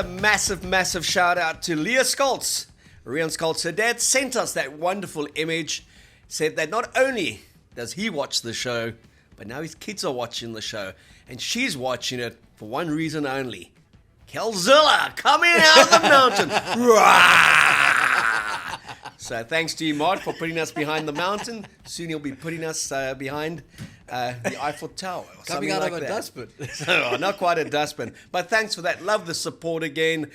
a massive, massive shout out to Leah Skoltz. Rian Skoltz, her dad sent us that wonderful image, said that not only does he watch the show, but now his kids are watching the show. And she's watching it for one reason only. Kelzilla coming out of the mountain. So thanks to you, Mart, for putting us behind the mountain. Soon he'll be putting us behind the Eiffel Tower. Or Coming out like of a that. dustbin. Oh, not quite a dustbin. But thanks for that. Love the support again.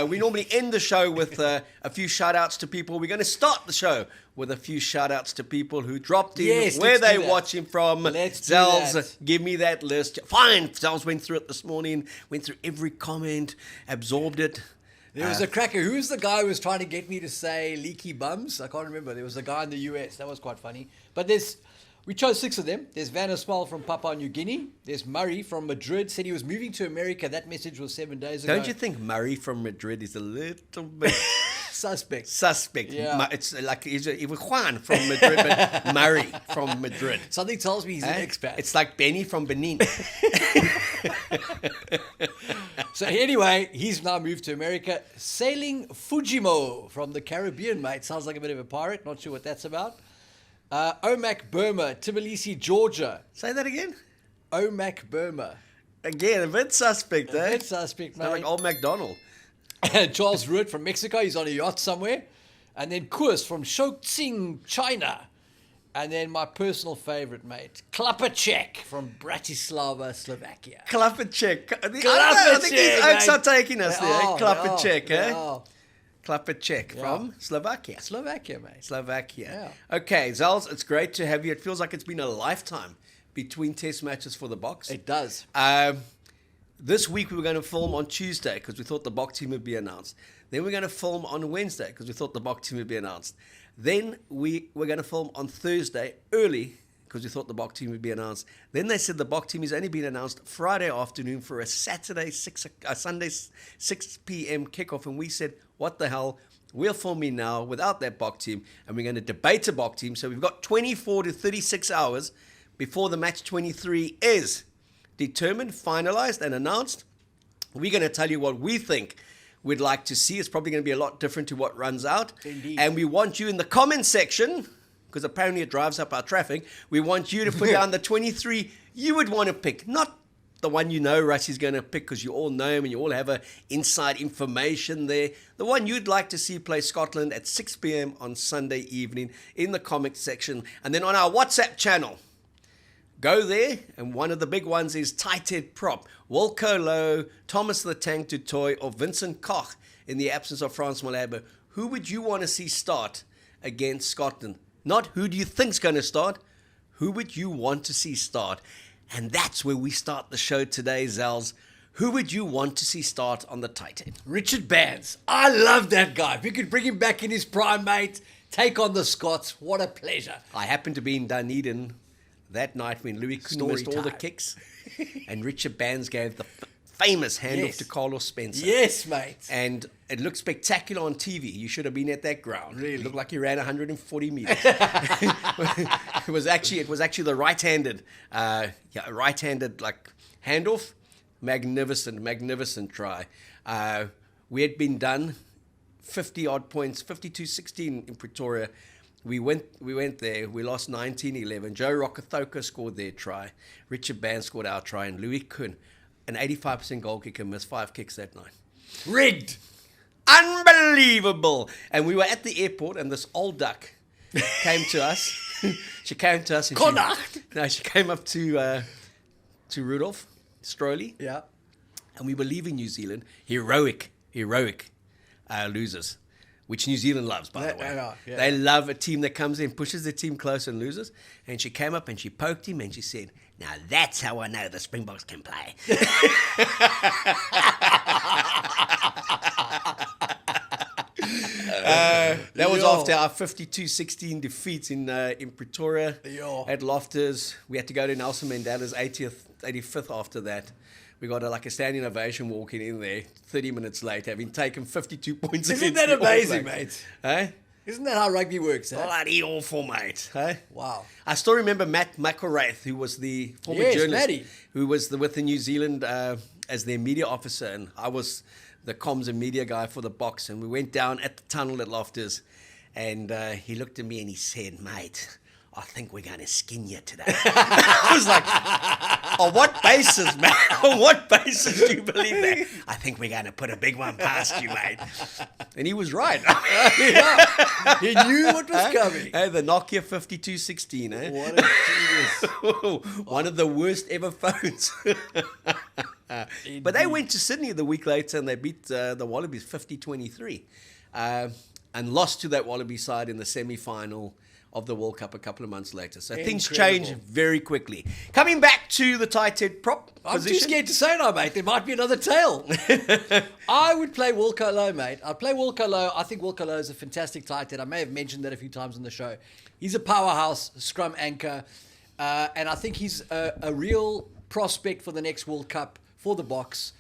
We normally end the show with a few shout-outs to people. We're going to start the show with a few shout-outs to people who dropped in, Yes, where let's they do that. watching from. Let's do Zels, that. give me that list. Fine. Zels went through it this morning, went through every comment, absorbed it. There was a cracker. Who's the guy who was trying to get me to say leaky bums? I can't remember. There was a guy in the US. That was quite funny. But we chose 6 of them. There's Van Asmal from Papua New Guinea. There's Murray from Madrid. Said he was moving to America. That message was 7 days ago. Don't you think Murray from Madrid is a little bit Suspect. Yeah. It's like he's Juan from Madrid, but Murray from Madrid. Something tells me he's an expat. It's like Benny from Benin. So anyway, he's now moved to America. Sailing Fujimo from the Caribbean, mate. Sounds like a bit of a pirate. Not sure what that's about. Omak Burma, Tbilisi, Georgia. Say that again? Omak Burma. Again, a bit suspect, eh? A bit suspect, Sound mate. like old MacDonald. Charles Ruud from Mexico. He's on a yacht somewhere. And then Kurs from Shouqing, China. And then my personal favorite, mate, Klapacek from Bratislava, Slovakia. Klapacek. I think these oaks are taking us there. Klapacek, eh? Klapacek from Slovakia. Slovakia, mate. Slovakia. Okay, Zels, it's great to have you. It feels like it's been a lifetime between test matches for the Boks. It does. This week we were going to film on Tuesday because we thought the Boks team would be announced. Then we're going to film on Wednesday because we thought the Boks team would be announced. Then we were going to film on Thursday early because we thought the Boks team would be announced. Then they said the Boks team has only been announced Friday afternoon for a Sunday 6 p.m. kickoff. And we said, what the hell? We're filming now without that Boks team and we're going to debate a Boks team. So we've got 24 to 36 hours before the match 23 is determined, finalized, and announced. We're going to tell you what we think we'd like to see. It's probably going to be a lot different to what runs out. Indeed. And we want you in the comment section, because apparently it drives up our traffic, we want you to put down the 23 you would want to pick. Not the one you know Rassie's going to pick because you all know him and you all have a inside information there. The one you'd like to see play Scotland at 6 p.m. on Sunday evening in the comment section. And then on our WhatsApp channel, go there, and one of the big ones is Tight Head Prop. Wilco Lowe, Thomas the Tank du Toit, or Vincent Koch in the absence of Frans Malherbe. Who would you want to see start against Scotland? Not who do you think's going to start, who would you want to see start? And that's where we start the show today, Zels. Who would you want to see start on the Tight Head? Richard Bands. I love that guy. If you could bring him back in his prime, mate, take on the Scots. What a pleasure. I happened to be in Dunedin that night when Louis Kuhn missed all the kicks and Richard Bands gave the famous handoff to Carlos Spencer. Yes, mate. And it looked spectacular on TV. You should have been at that ground. Really? It looked like he ran 140 meters. it was actually the right-handed like handoff. Magnificent try. We had been done 50 odd points, 52-16 in Pretoria. We went there. We lost 19-11. Joe Rokothoka scored their try. Richard Band scored our try. And Louis Kuhn, an 85% goal kicker, missed 5 kicks that night. Rigged. Unbelievable. And we were at the airport, and this old duck came to us. She came to us. And she came up to Rudolph Stroley. Yeah. And we were leaving New Zealand. Heroic losers. Which New Zealand loves, by the way. They love a team that comes in, pushes their team close and loses. And she came up and she poked him and she said, "Now that's how I know the Springboks can play." That was after our 52-16 defeats in Pretoria at Loftus. We had to go to Nelson Mandela's 85th after that. We got a standing ovation walking in there 30 minutes late, having taken 52 points. Isn't that amazing, mate? Hey? Isn't that how rugby works? Bloody awful, mate. Hey? Wow. I still remember Matt McElraith, who was the former journalist, Matty. who was with the New Zealand as their media officer, and I was the comms and media guy for the Boks, and we went down at the tunnel at Loftus, and he looked at me and he said, "Mate, I think we're going to skin you today." I was like, on what basis, man? On what basis do you believe that? I think we're going to put a big one past you, mate. And he was right. Yeah. He knew what was coming. Hey, the Nokia 5216, eh? What a genius. One of the worst ever phones. But they went to Sydney the week later and they beat the Wallabies 50-23 and lost to that Wallaby side in the semi-final of the World Cup a couple of months later. So things change very quickly. Coming back to the tight head prop position. I'm too scared to say no, mate. There might be another tail. I would play Wilco Low, mate. I'd play Wilco Low. I think Wilco Low is a fantastic tight head. I may have mentioned that a few times on the show. He's a powerhouse scrum anchor. And I think he's a real prospect for the next World Cup for the Boks.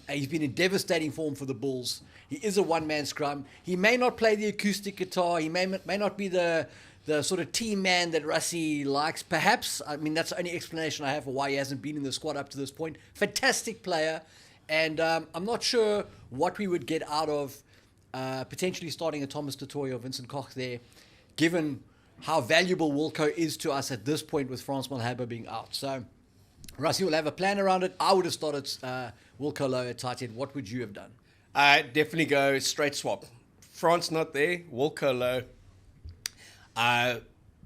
He's been in devastating form for the Bulls. He is a one-man scrum. He may not play the acoustic guitar. He may not be the sort of team man that Rassie likes. Perhaps. I mean, that's the only explanation I have for why he hasn't been in the squad up to this point. Fantastic player. And I'm not sure what we would get out of potentially starting a Thomas du Toit or Vincent Koch there, given how valuable Wilco is to us at this point with Frans Malherbe being out. So Rassie will have a plan around it. I would have started Wilco Low at tight end. What would you have done? Definitely go straight swap. France not there. Wilco Low.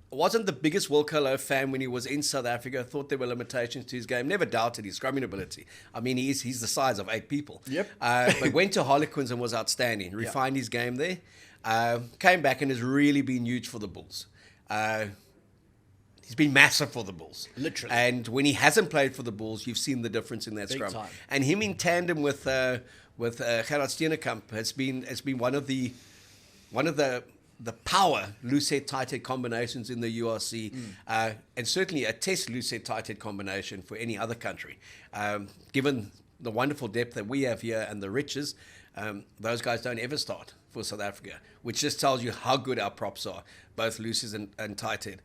Wasn't the biggest Wilco Low fan when he was in South Africa. Thought there were limitations to his game. Never doubted his scrumming ability. I mean, he's the size of 8 people. Yep. But went to Harlequins and was outstanding. Refined his game there. Came back and has really been huge for the Bulls. He's been massive for the Bulls. Literally. And when he hasn't played for the Bulls, you've seen the difference in that Big scrum. time. And him in tandem with Gerard Steenekamp has been one of the power loose-head tight-head combinations in the URC, and certainly a test loose-head tight-head combination for any other country. Given the wonderful depth that we have here and the riches, those guys don't ever start for South Africa, which just tells you how good our props are, both looses and tight-head.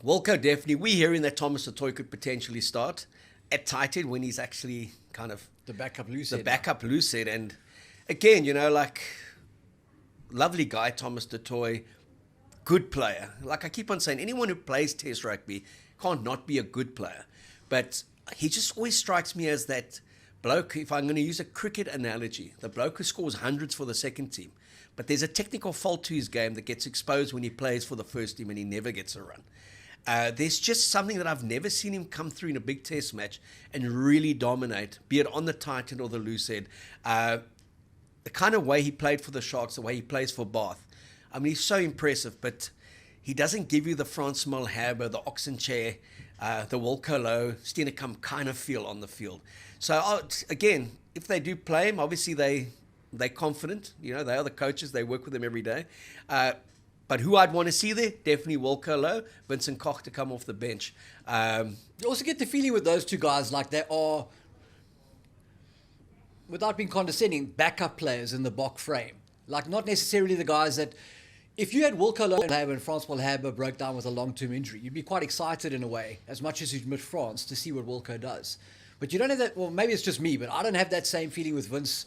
Wilco definitely, we're hearing that Thomas du Toit could potentially start at tight-head when he's actually kind of The backup loose-head. the backup loose-head. And again, lovely guy, Thomas du Toit, good player. Like I keep on saying, anyone who plays Test rugby can't not be a good player. But he just always strikes me as that bloke, if I'm going to use a cricket analogy, the bloke who scores hundreds for the second team. But there's a technical fault to his game that gets exposed when he plays for the first team and he never gets a run. There's just something that I've never seen him come through in a big Test match and really dominate, be it on the tight end or the loose head. The kind of way he played for the Sharks, the way he plays for Bath. I mean, he's so impressive, but he doesn't give you the Frans Malherbe, the Oxenchair, the Wilco Low, Steenekamp kind of feel on the field. So, again, if they do play him, obviously they're confident. They are the coaches. They work with them every day. But who I'd want to see there, definitely Wilco Low, Vincent Koch to come off the bench. You also get the feeling with those two guys like they are, without being condescending, backup players in the Bok frame. Like not necessarily the guys that, if you had Wilco Low and Frans Malherbe broke down with a long-term injury, you'd be quite excited in a way, as much as you'd admit France, to see what Wilco does. But you don't have that, well, maybe it's just me, but I don't have that same feeling with Vince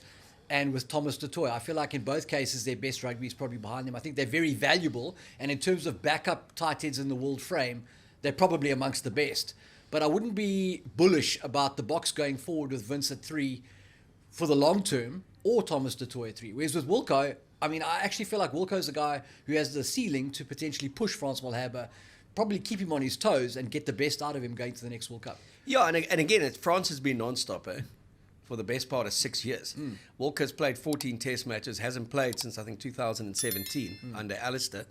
and with Thomas du Toit. I feel like in both cases, their best rugby is probably behind them. I think they're very valuable. And in terms of backup tight heads in the world frame, they're probably amongst the best. But I wouldn't be bullish about the Boks going forward with Vince at 3 for the long term or Thomas du Toit at 3. Whereas with Wilco, I mean, I actually feel like Wilco's a guy who has the ceiling to potentially push Frans Malherbe, probably keep him on his toes and get the best out of him going to the next World Cup. Yeah, and again, France has been non-stop, for the best part of 6 years. Walker's played 14 Test matches, hasn't played since, I think, 2017 under Alistair.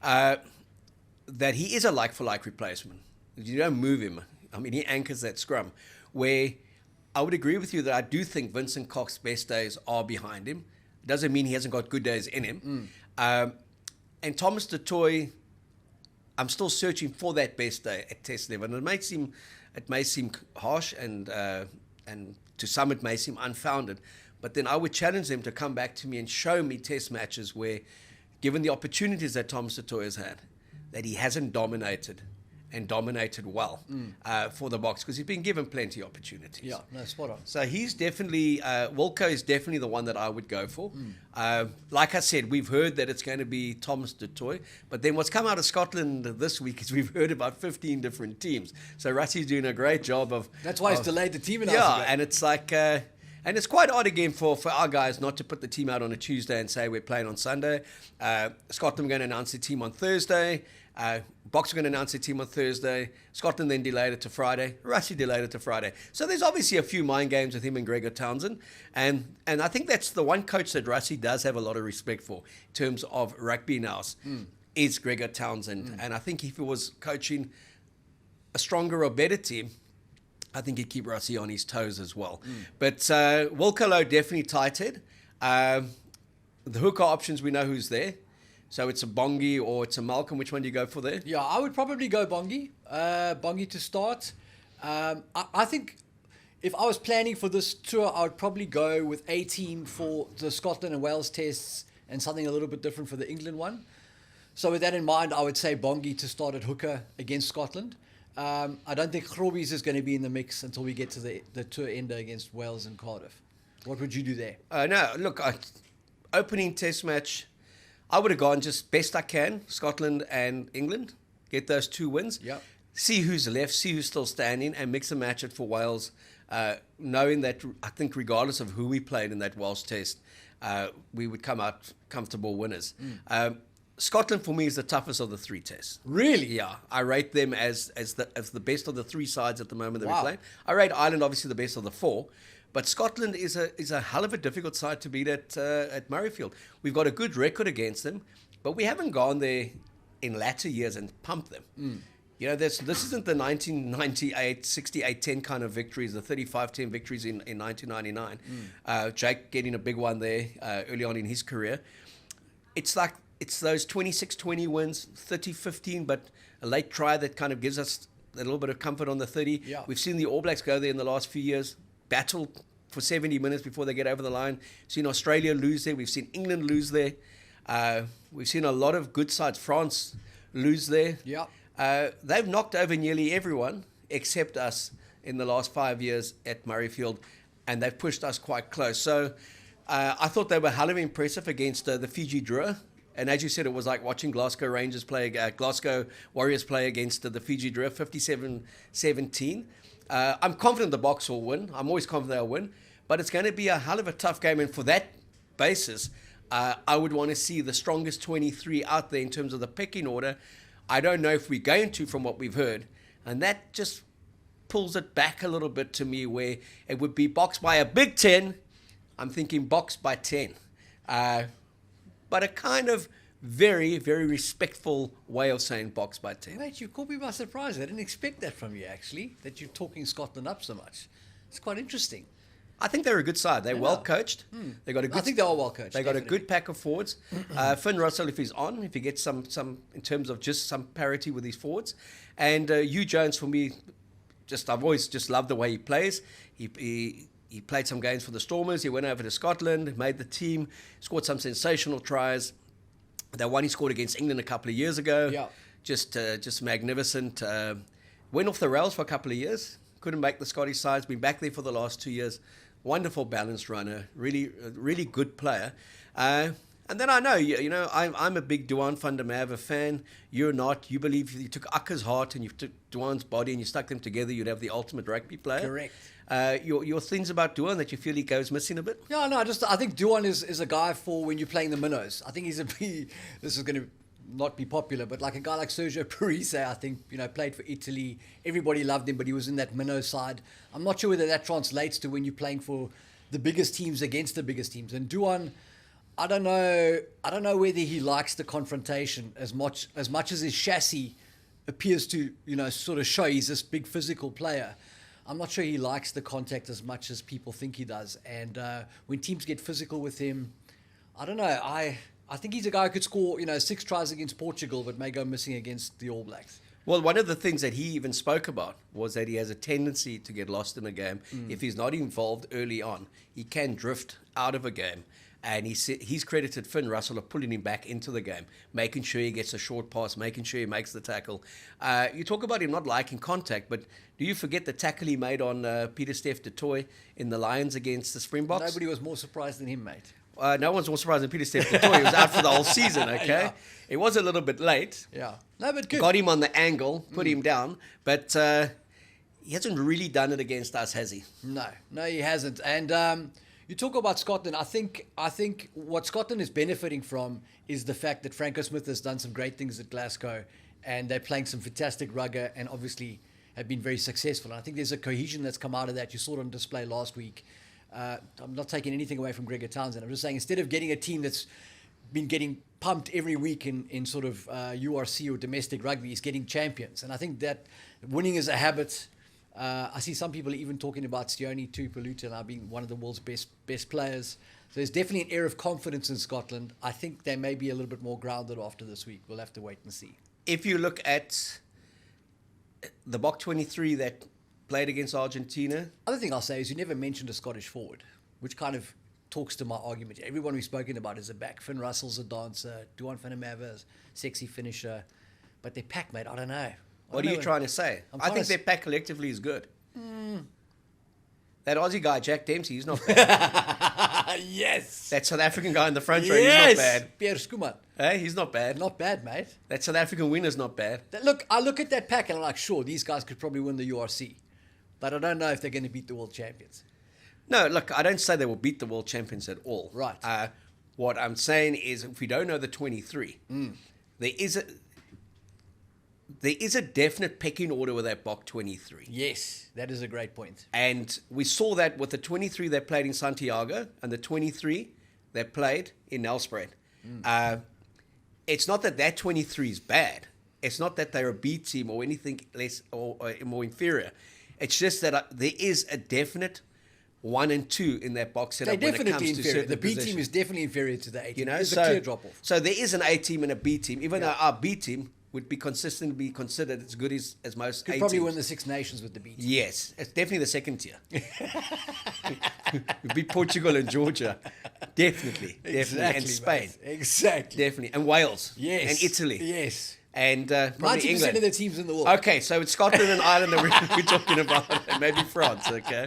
That he is a like-for-like replacement. You don't move him. I mean, he anchors that scrum. Where I would agree with you that I do think Vincent Koch's best days are behind him. Doesn't mean he hasn't got good days in him. And Thomas du Toit, I'm still searching for that best day at Test level. And it may seem harsh and to some it may seem unfounded, but then I would challenge them to come back to me and show me Test matches where, given the opportunities that Thomas du Toit has had, that he hasn't dominated and dominated well for the Boks because he's been given plenty of opportunities. Yeah, no, spot on. So he's definitely, Wilco is definitely the one that I would go for. Like I said, we've heard that it's going to be Thomas du Toit, but then what's come out of Scotland this week is we've heard about 15 different teams. So Rassie's doing a great job of... That's why he's delayed the team. Yeah, and it's like... and it's quite odd again for our guys not to put the team out on a Tuesday and say we're playing on Sunday. Scotland are going to announce the team on Thursday. Boks are going to announce their team on Thursday. Scotland then delayed it to Friday. Rassie delayed it to Friday. So there's obviously a few mind games with him and Gregor Townsend. And I think that's the one coach that Rassie does have a lot of respect for in terms of rugby now is Gregor Townsend. And I think if he was coaching a stronger or better team, I think he'd keep Rassie on his toes as well. But Wilco Low definitely tighthead. The hooker options, we know who's there. So it's a Bongi or it's a Malcolm. Which one do you go for there? Yeah, I would probably go Bongi. Bongi to start. I think if I was planning for this tour, I would probably go with a team for the Scotland and Wales tests and something a little bit different for the England one. So with that in mind, I would say Bongi to start at hooker against Scotland. I don't think Grobies is going to be in the mix until we get to the tour ender against Wales and Cardiff. What would you do there? No, look, opening test match, I would have gone just best I can, Scotland and England, get those 2 wins. Yep. See who's left, see who's still standing, and mix and match it for Wales, knowing that I think regardless of who we played in that Wales test, we would come out comfortable winners. Scotland for me is the toughest of the 3 tests. Really? Yeah, I rate them as the best of the 3 sides at the moment that Wow. we're playing. I rate Ireland obviously the best of the 4, but Scotland is a hell of a difficult side to beat at Murrayfield. We've got a good record against them, but we haven't gone there in latter years and pumped them. You know, this isn't the 1998, 68-10 kind of victories, the 35-10 victories in 1999. Jake getting a big one there early on in his career. It's like it's those 26-20 wins, 30-15, but a late try that kind of gives us a little bit of comfort on the 30. Yeah. We've seen the All Blacks go there in the last few years, battle for 70 minutes before they get over the line. We've seen Australia lose there. We've seen England lose there. We've seen a lot of good sides. France lose there. Yeah. They've knocked over nearly everyone except us in the last 5 years at Murrayfield, and they've pushed us quite close. So I thought they were hell of impressive against the Fiji Drua. And as you said, it was like watching Glasgow Warriors play against the Fiji Drua, 57-17. I'm confident the Boks will win. I'm always confident they'll win. But it's going to be a hell of a tough game. And for that basis, I would want to see the strongest 23 out there in terms of the pecking order. I don't know if we're going to from what we've heard. And that just pulls it back a little bit to me where it would be Boks by a big 10. I'm thinking Boks by 10. But a kind of very, very respectful way of saying Boks by 10. Mate, you caught me by surprise. I didn't expect that from you, actually, that you're talking Scotland up so much. It's quite interesting. I think they're a good side. They're well coached. They got a good. I think they are well coached. They got a good pack of forwards. Finn Russell, if he's on, if he gets some in terms of just some parity with his forwards, and Hugh Jones for me, I've always just loved the way he plays. He played some games for the Stormers. He went over to Scotland, made the team, scored some sensational tries. The one he scored against England a couple of years ago, Yeah. just magnificent. Went off the rails for a couple of years. Couldn't make the Scottish sides. Been back there for the last 2 years. Wonderful balanced runner. Really good player. And then I know, I'm a big Duan van der Merwe fan. You're not. You believe if you took Akker's heart and you took Duan's body and you stuck them together, you'd have the ultimate rugby player. Correct. Your things about Duan that you feel he goes missing a bit? Yeah, no, I think Duan is a guy for when you're playing the minnows. I think this is going to not be popular, but like a guy like Sergio Parise, I think, played for Italy. Everybody loved him, but he was in that minnow side. I'm not sure whether that translates to when you're playing for the biggest teams against the biggest teams. And Duan, I don't know whether he likes the confrontation as much as his chassis appears to, sort of show he's this big physical player. I'm not sure he likes the contact as much as people think he does. And when teams get physical with him, I don't know. I think he's a guy who could score, 6 tries against Portugal, but may go missing against the All Blacks. Well, one of the things that he even spoke about was that he has a tendency to get lost in a game. If he's not involved early on, he can drift out of a game. And he's credited Finn Russell of pulling him back into the game, making sure he gets a short pass, making sure he makes the tackle. You talk about him not liking contact, but do you forget the tackle he made on Peter Steph du Toit in the Lions against the Springboks? Nobody was more surprised than him, mate. No one's more surprised than Peter Steph du Toit. He was out for the whole season, okay? Yeah. It was a little bit late. Yeah. No, but good. Got him on the angle, put him down, but he hasn't really done it against us, has he? No, he hasn't. And you talk about Scotland. I think what Scotland is benefiting from is the fact that Franco Smith has done some great things at Glasgow, and they're playing some fantastic rugby, and obviously have been very successful. And I think there's a cohesion that's come out of that. You saw it on display last week. I'm not taking anything away from Gregor Townsend. I'm just saying, instead of getting a team that's been getting pumped every week in sort of URC or domestic rugby, he's getting champions. And I think that winning is a habit. I see some people even talking about Sione Tuipulotu now being one of the world's best players. So there's definitely an air of confidence in Scotland. I think they may be a little bit more grounded after this week. We'll have to wait and see. If you look at the Boks 23 that played against Argentina. Other thing I'll say is you never mentioned a Scottish forward, which kind of talks to my argument. Everyone we've spoken about is a back. Finn Russell's a dancer. Duan van der Merwe is a sexy finisher. But their pack, mate, I don't know. What are you trying to say? I think their pack collectively is good. That Aussie guy, Jack Dempsey, he's not bad. Yes. That South African guy in the front row, he's not bad. Pierre Schoeman. Hey, he's not bad. Not bad, mate. That South African winner's not bad. I look at that pack and I'm like, sure, these guys could probably win the URC. But I don't know if they're going to beat the world champions. No, look, I don't say they will beat the world champions at all. Right. What I'm saying is, if we don't know the 23, there is a definite pecking order with that Boks 23. Yes, that is a great point. And we saw that with the 23 that played in Santiago and the 23 that played in Nelspruit. It's not that 23 is bad. It's not that they're a B team or anything less or more inferior. It's just that there is a definite 1 and 2 in that Boks setup. They're when it definitely comes to inferior. certain The B positions. team is definitely inferior to the A team. You know, There's a clear drop off. So there is an A team and a B team, even though our B team would be consistently considered as good as most A Could probably teams. win the Six Nations with the B team. Yes, it's definitely the second tier. It'd be Portugal and Georgia. Definitely. Exactly, and Spain. mate. Exactly. Definitely. And Wales. Yes. And Italy. Yes. And probably 90% England. of the teams in the world. Okay, so it's Scotland and Ireland that we're talking about, and maybe France, okay?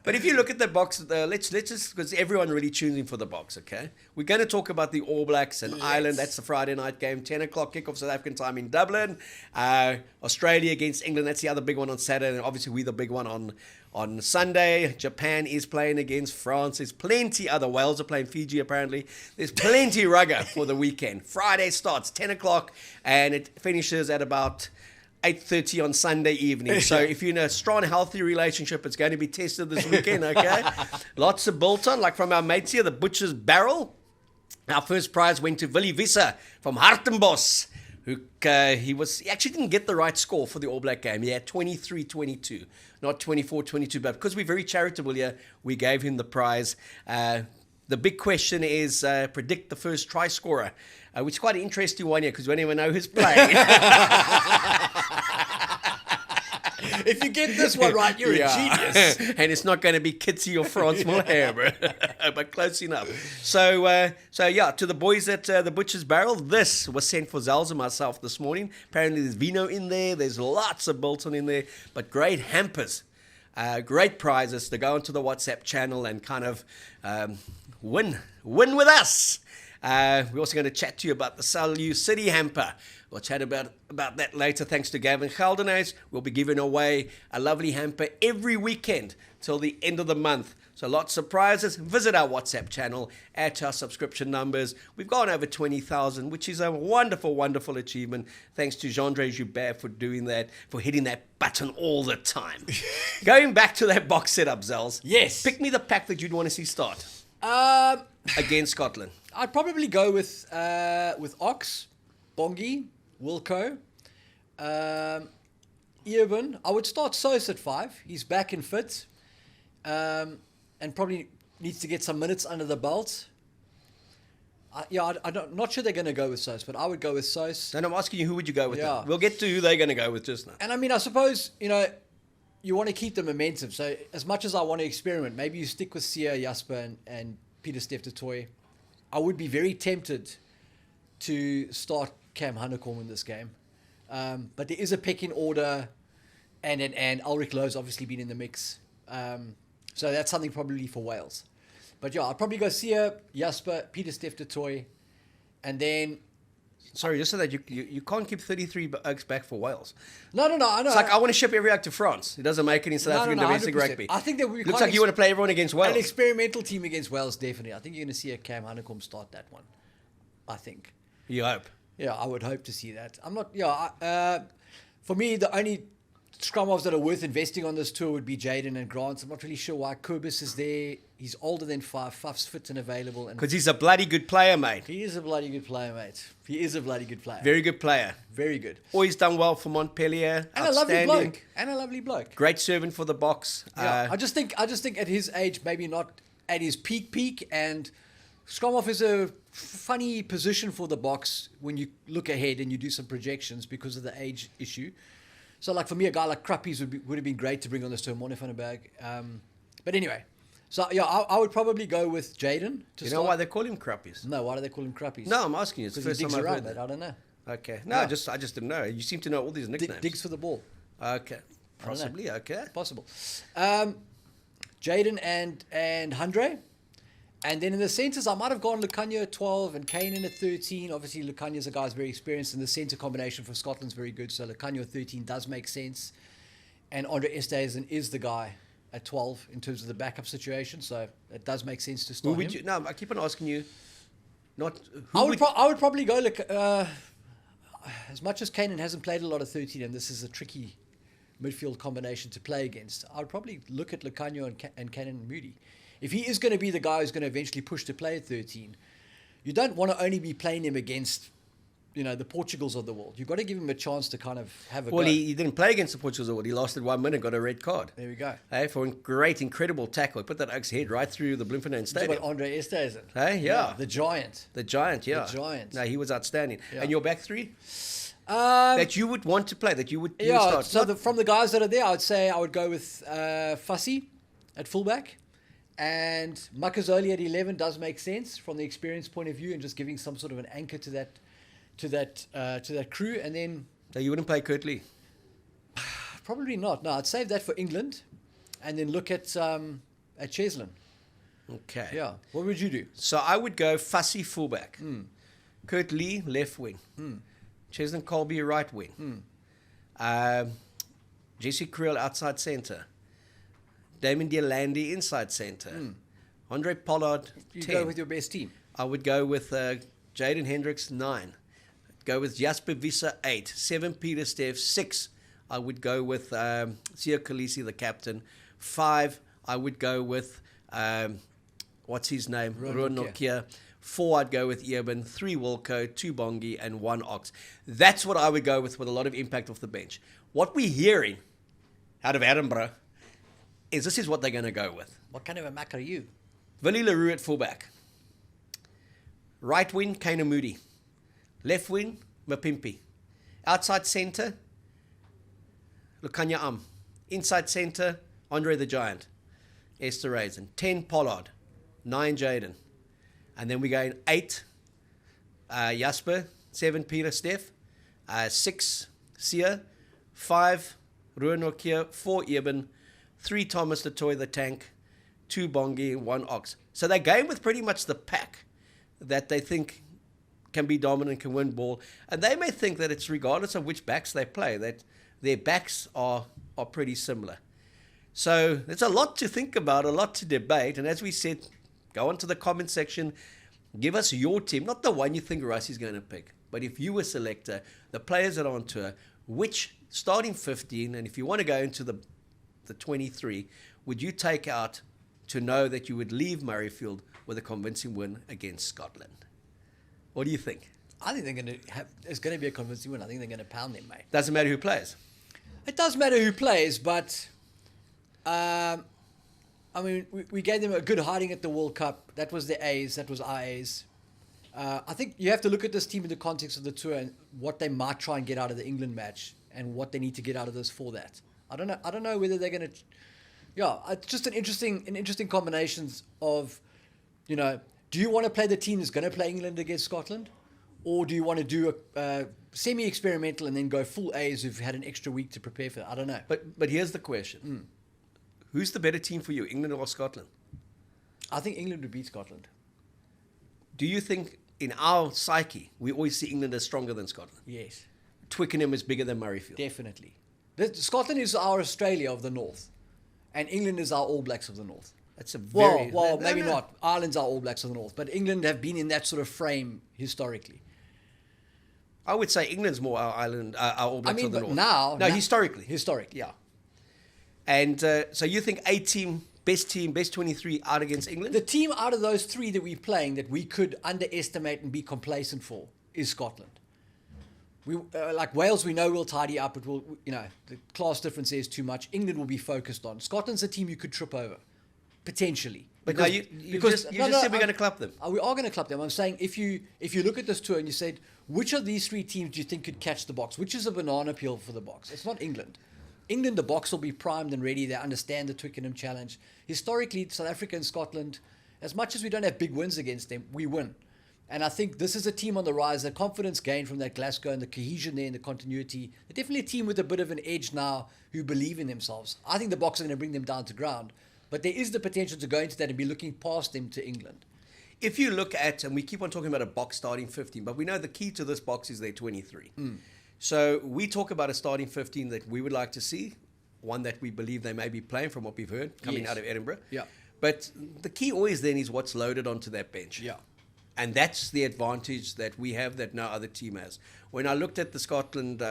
But if you look at the Boks, let's just, because everyone really tunes in for the Boks, okay? We're going to talk about the All Blacks and Ireland. That's the Friday night game, 10 o'clock kickoff South African time in Dublin. Australia against England, that's the other big one on Saturday, and obviously we're the big one on Sunday. Japan is playing against France. There's plenty other. Wales are playing Fiji, apparently. There's plenty rugger for the weekend. Friday starts 10 o'clock, and it finishes at about 8:30 on Sunday evening. So if you're in a strong, healthy relationship, it's going to be tested this weekend, okay? Lots of Bolton, like from our mates here, the Butcher's Barrel. Our first prize went to Willie Visser from Hartenbos, who he actually didn't get the right score for the All Black game. He had 23-22, not 24-22. But because we're very charitable here, we gave him the prize. The big question is predict the first try scorer, which is quite an interesting one here because we don't even know who's playing. If you get this one right, you're a genius. And it's not going to be Kitsy or France Mulher, bro. But close enough. So yeah, to the boys at the Butcher's Barrel, this was sent for Zels and myself this morning. Apparently there's vino in there. There's lots of Bolton in there. But great hampers. Great prizes to go onto the WhatsApp channel and kind of win with us. We're also going to chat to you about the Salu City hamper. We'll chat about that later. Thanks to Gavin Geldenhuys. We'll be giving away a lovely hamper every weekend till the end of the month. So lots of prizes. Visit our WhatsApp channel, add to our subscription numbers. We've gone over 20,000, which is a wonderful, wonderful achievement. Thanks to Gendre Joubert for doing that, for hitting that button all the time. Going back to that box setup, Zels. Yes. Pick me the pack that you'd want to see start against Scotland. I'd probably go with Ox, Bongi, Wilco, Irvin. I would start Sos at 5. He's back and fit, and probably needs to get some minutes under the belt. I'm not sure they're going to go with Sos, but I would go with Sos. And I'm asking you, who would you go with? Yeah. Then? We'll get to who they're going to go with just now. And I mean, I suppose, you want to keep the momentum. So as much as I want to experiment, maybe you stick with Sia, Jasper, and Peter Steph du Toit. I would be very tempted to start Cam Honeycomb in this game. But there is a pecking order, and Ulrich Lowe's obviously been in the mix. So that's something probably for Wales. But yeah, I'll probably go Sia, Jasper, Peter Steph du Toit, and then... Sorry, just so that you can't keep 33 oaks back for Wales. No, I know. It's like I want to ship every oak to France. It doesn't make it in South African domestic 100%. rugby. I think that we Looks like you want to play everyone against Wales. An experimental team against Wales, definitely. I think you're going to see a Cam Honeycomb start that one. I think. You hope. Yeah, I would hope to see that. I'm not... Yeah, for me, the only scrum halves that are worth investing on this tour would be Jaden and Grant. I'm not really sure why Kobus is there. He's older than Faf. Faf's fit and available. Because he's a bloody good player, mate. He is a bloody good player, mate. He is a bloody good player. Very good player. Very good. Always done well for Montpellier. And a lovely bloke. Great servant for the Boks. Yeah, I just think at his age, maybe not at his peak. And scrum half is a funny position for the Boks when you look ahead and you do some projections because of the age issue. So, like for me, a guy like Krappies would have been great to bring on this tour, Mone van der Berg. But anyway, so yeah, I would probably go with Jaden to You start. know why they call him Krappies? No, why do they call him Krappies? No, I'm asking you. It's the Because he first digs time I've around heard it. that. I don't know. Okay. No, Yeah. I just didn't know. You seem to know all these nicknames. Digs for the ball. Okay. Possibly, okay. Possible. Jaden and Andre. And then in the centres, I might have gone Lukanya at 12 and Kanan at 13. Obviously, Lukanya's a guy who's very experienced, and the centre combination for Scotland's very good. So Lukanya at 13 does make sense. And Andre Esterhuizen is the guy at 12 in terms of the backup situation. So it does make sense to start Who would him. you? No, I keep on asking you. Not. I would probably go as much as Kanan hasn't played a lot of 13, and this is a tricky midfield combination to play against. I would probably look at Lukanya and Kanan Moody. If he is going to be the guy who's going to eventually push to play at 13, you don't want to only be playing him against, the Portugals of the world. You've got to give him a chance to kind of have a go. Well, he didn't play against the Portugals of the world. He lasted 1 minute, got a red card. There we go. Hey, for a great, incredible tackle. He put that oak's head right through the Bloemfontein But Stadium. Andre Esterhuizen. Hey, yeah. The giant. The giant, yeah. The giant. No, he was outstanding. Yeah. And your back three? That you would want to play, that you would start. So from the guys that are there, I would say I would go with Fussy at fullback. And Makazoli at 11 does make sense from the experience point of view, and just giving some sort of an anchor to that crew. And then No, you wouldn't play Kurt Lee. probably not. No, I'd save that for England, and then look at Cheslin. Okay. Yeah. What would you do? So I would go Fussy fullback. Kurt Lee, left wing. Cheslin Colby, right wing. Jesse Creel, outside centre. Damon Dealandi, inside centre. Andre Pollard, You 10. go with your best team. I would go with Jaden Hendricks, 9. Go with Jasper Visser, 8. 7, Peter Steph. 6, I would go with Sia Khaleesi, the captain. 5, I would go with, what's his name? Ruan Nokia. 4, I'd go with Eben. 3, Wilco. 2, Bongi. And 1, Ox. That's what I would go with a lot of impact off the bench. What we're hearing out of Edinburgh is this is what they're going to go with. What kind of a Mac are you? Willie LaRue at fullback. Right wing, Kana Moody. Left wing, Mapimpi. Outside centre, Lukanya Inside centre, Andre the Giant. Esterhuizen. 10, Pollard. 9, Jaden. And then we go in 8, Jasper. 7, Peter Steph. 6, Sia. 5, Ruan Nokia. 4, Eben. 3, Thomas Latoy the tank. 2, Bongi, 1, Ox. So they're going with pretty much the pack that they think can be dominant, can win ball. And they may think that it's regardless of which backs they play, that their backs are pretty similar. So there's a lot to think about, a lot to debate. And as we said, go onto the comment section, give us your team, not the one you think Rassie's going to pick, but if you were selector, the players that are on tour, which starting 15, and if you want to go into the 23, would you take out to know that you would leave Murrayfield with a convincing win against Scotland? What do you think? I think they're going to have. It's going to be a convincing win. I think they're going to pound them, mate. Doesn't matter who plays. It does matter who plays, but I mean, we gave them a good hiding at the World Cup. That was the A's. That was our A's. I think you have to look at this team in the context of the tour and what they might try and get out of the England match and what they need to get out of this for that. I don't know whether they're going to. Yeah, it's just an interesting combinations of You know, do you want to play the team that's going to play England against Scotland? Or do you want to do a semi-experimental and then go full A's if you had an extra week to prepare for it? I don't know. But here's the question. Who's the better team for you, England or Scotland? I think England would beat Scotland. Do you think in our psyche, we always see England as stronger than Scotland? Yes. Twickenham is bigger than Murrayfield. Definitely. Scotland is our Australia of the North. And England is our All Blacks of the North. That's a very... Well, maybe not. Ireland's our All Blacks of the North. But England have been in that sort of frame historically. I would say England's more our All Blacks of the North. Now... historically. Historically. Yeah. And so you think best 23 out against England? The team out of those three that we're playing that we could underestimate and be complacent for is Scotland. We like Wales, we know we'll tidy up. It will, the class difference there is too much. England will be focused on. Scotland's a team you could trip over, potentially. But you just said we're going to club them. We are going to club them. I'm saying if you look at this tour and you said, which of these three teams do you think could catch the Boks? Which is a banana peel for the Boks? It's not England. England, the Boks will be primed and ready. They understand the Twickenham challenge. Historically, South Africa and Scotland, as much as we don't have big wins against them, we win. And I think this is a team on the rise. The confidence gained from that Glasgow and the cohesion there and the continuity. They're definitely a team with a bit of an edge now who believe in themselves. I think the Boks are going to bring them down to ground. But there is the potential to go into that and be looking past them to England. If you look at, and we keep on talking about a Boks starting 15, but we know the key to this Boks is their 23. So we talk about a starting 15 that we would like to see, one that we believe they may be playing from what we've heard coming out of Edinburgh. Yeah. But the key always then is what's loaded onto that bench. Yeah. And that's the advantage that we have that no other team has. When I looked at the Scotland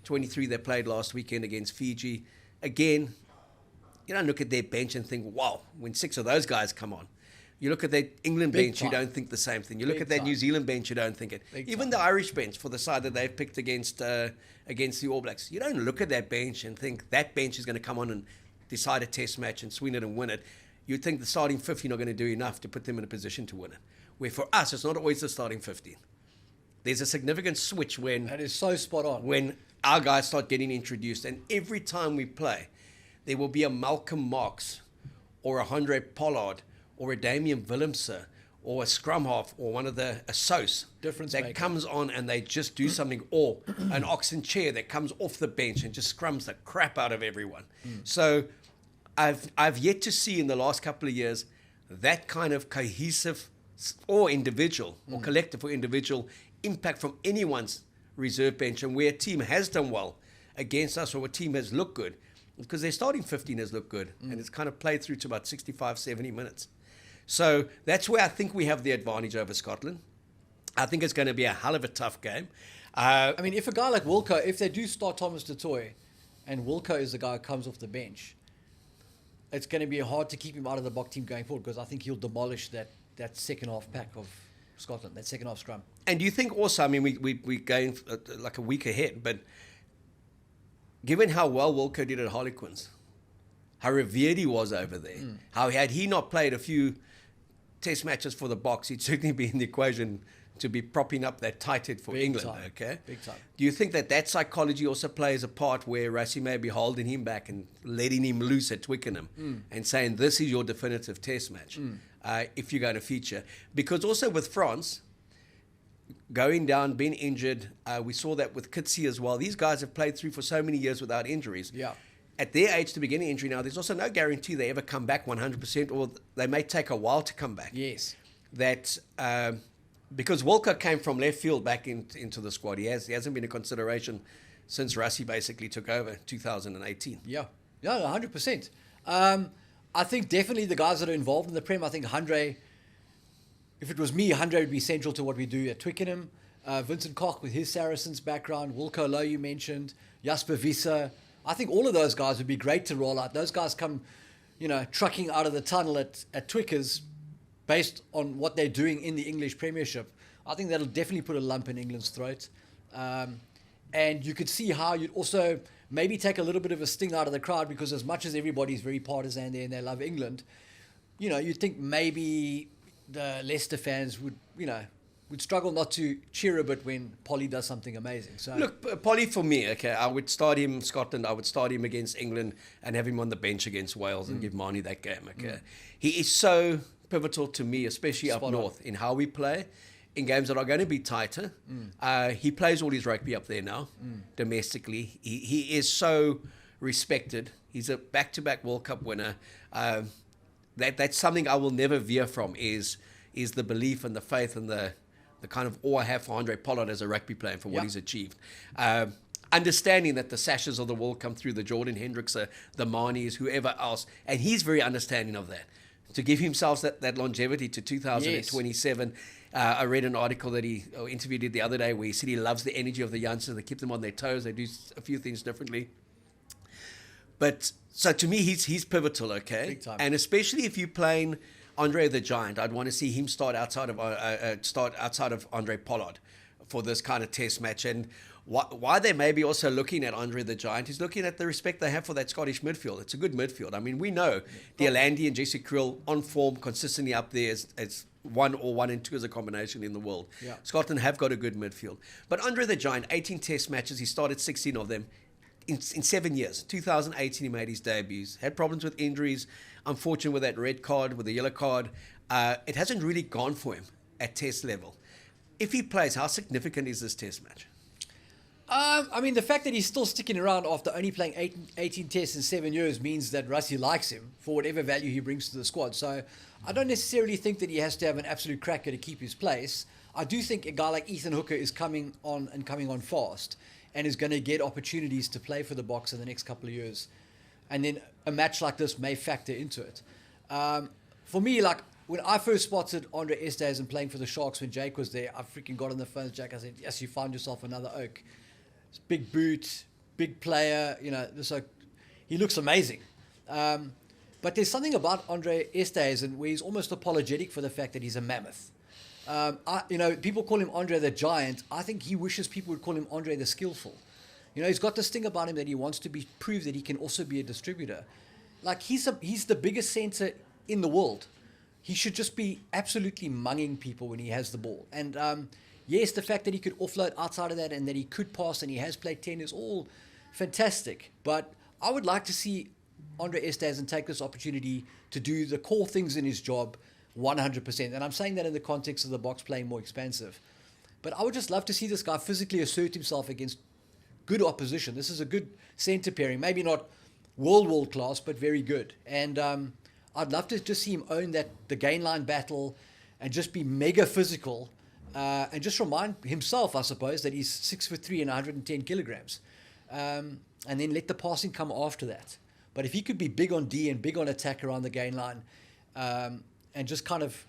23 they played last weekend against Fiji, again, you don't look at their bench and think, wow, when 6 of those guys come on. You look at that England bench, you don't think the same thing. You look at that New Zealand bench, you don't think it. Even the Irish bench for the side that they've picked against the All Blacks, you don't look at that bench and think that bench is going to come on and decide a test match and swing it and win it. You'd think the starting 15 are going to do enough to put them in a position to win it. Where for us, it's not always the starting 15. There's a significant switch when... That is so spot on. When our guys start getting introduced. And every time we play, there will be a Malcolm Marx or a Andre Pollard or a Damian Willemse or a scrum half or one of a Sos that comes on and they just do something, or an Oxen Chair that comes off the bench and just scrums the crap out of everyone. So I've yet to see in the last couple of years that kind of cohesive or individual or collective or individual impact from anyone's reserve bench, and where a team has done well against us or a team has looked good because their starting 15 has looked good and it's kind of played through to about 65, 70 minutes. So that's where I think we have the advantage over Scotland. I think it's going to be a hell of a tough game. I mean, if a guy like Wilco, if they do start Thomas du Toit and Wilco is the guy who comes off the bench, it's going to be hard to keep him out of the Boks team going forward because I think he'll demolish that second half pack of Scotland, that second half scrum. And do you think also, I mean, we're going like a week ahead, but given how well Wilco did at Harlequins, how revered he was over there, how had he not played a few test matches for the Boks, he'd certainly be in the equation to be propping up that tight head for Big England. time. Okay, big time. Do you think that psychology also plays a part where Rassie may be holding him back and letting him loose at Twickenham and saying this is your definitive test match if you're going to feature? Because also with France going down, being injured, we saw that with Kitsi as well. These guys have played through for so many years without injuries. Yeah. At their age to begin an injury now, there's also no guarantee they ever come back 100%, or they may take a while to come back. Yes. That because Wilco came from left field back into the squad, he hasn't been a consideration since Rassie basically took over 2018. Yeah, 100%. I think definitely the guys that are involved in the Prem, I think Andre, if it was me, Andre would be central to what we do at Twickenham. Vincent Koch with his Saracens background, Wilco Low you mentioned, Jasper Visser. I think all of those guys would be great to roll out. Those guys come, trucking out of the tunnel at Twickers based on what they're doing in the English Premiership. I think that'll definitely put a lump in England's throat. And you could see how you'd also maybe take a little bit of a sting out of the crowd, because as much as everybody's very partisan there and they love England, you'd think maybe the Leicester fans would struggle not to cheer a bit when Polly does something amazing. So look, Polly for me, okay, I would start him Scotland, I would start him against England and have him on the bench against Wales and give Marnie that game, okay. He is so pivotal to me, especially Spot up on. north, in how we play. In games that are going to be tighter. He plays all his rugby up there now, domestically. He is so respected. He's a back-to-back World Cup winner. That's something I will never veer from, is the belief and the faith and the kind of awe I have for Andre Pollard as a rugby player and for what he's achieved. Understanding that the Sashes of the world come through, the Jordan Hendricks, the Marnies, whoever else, and he's very understanding of that. To give himself that longevity to 2027. I read an article that he interviewed the other day where he said he loves the energy of the youngsters. They keep them on their toes. They do a few things differently. But so to me, he's pivotal, okay? Big time. And especially if you're playing Andre the Giant, I'd want to see him start outside of Andre Pollard for this kind of test match. And why they may be also looking at Andre the Giant is looking at the respect they have for that Scottish midfield. It's a good midfield. I mean, we know Dealandi and Jesse Kriel on form, consistently up there as 1 or 1 and 2 as a combination in the world. Yeah. Scotland have got a good midfield. But Andre the Giant, 18 test matches, he started 16 of them in 7 years. 2018 he made his debuts, had problems with injuries, unfortunate with that red card, with the yellow card. It hasn't really gone for him at test level. If he plays, how significant is this test match? I mean, the fact that he's still sticking around after only playing 18 tests in 7 years means that Rassie likes him for whatever value he brings to the squad. So I don't necessarily think that he has to have an absolute cracker to keep his place. I do think a guy like Ethan Hooker is coming on fast and is going to get opportunities to play for the Boks in the next couple of years. And then a match like this may factor into it. For me, like, when I first spotted Andre Esterhuizen playing for the Sharks when Jake was there, I freaking got on the phone to Jake. I said, yes, you found yourself another oak. Big boot, big player, he looks amazing. But there's something about Andre Esterhuizen where he's almost apologetic for the fact that he's a mammoth. People call him Andre the Giant. I think he wishes people would call him Andre the Skillful. He's got this thing about him that he wants to prove that he can also be a distributor. Like, he's the biggest centre in the world. He should just be absolutely munging people when he has the ball. And yes, the fact that he could offload outside of that and that he could pass and he has played 10 is all fantastic. But I would like to see Andre Esterhuizen take this opportunity to do the core things in his job 100%. And I'm saying that in the context of the Boks playing more expansive. But I would just love to see this guy physically assert himself against good opposition. This is a good centre pairing. Maybe not world class, but very good. And I'd love to just see him own the gain line battle and just be mega physical. And just remind himself, I suppose, that he's 6'3" and 110 kilograms. And then let the passing come after that. But if he could be big on D and big on attack around the gain line, and just kind of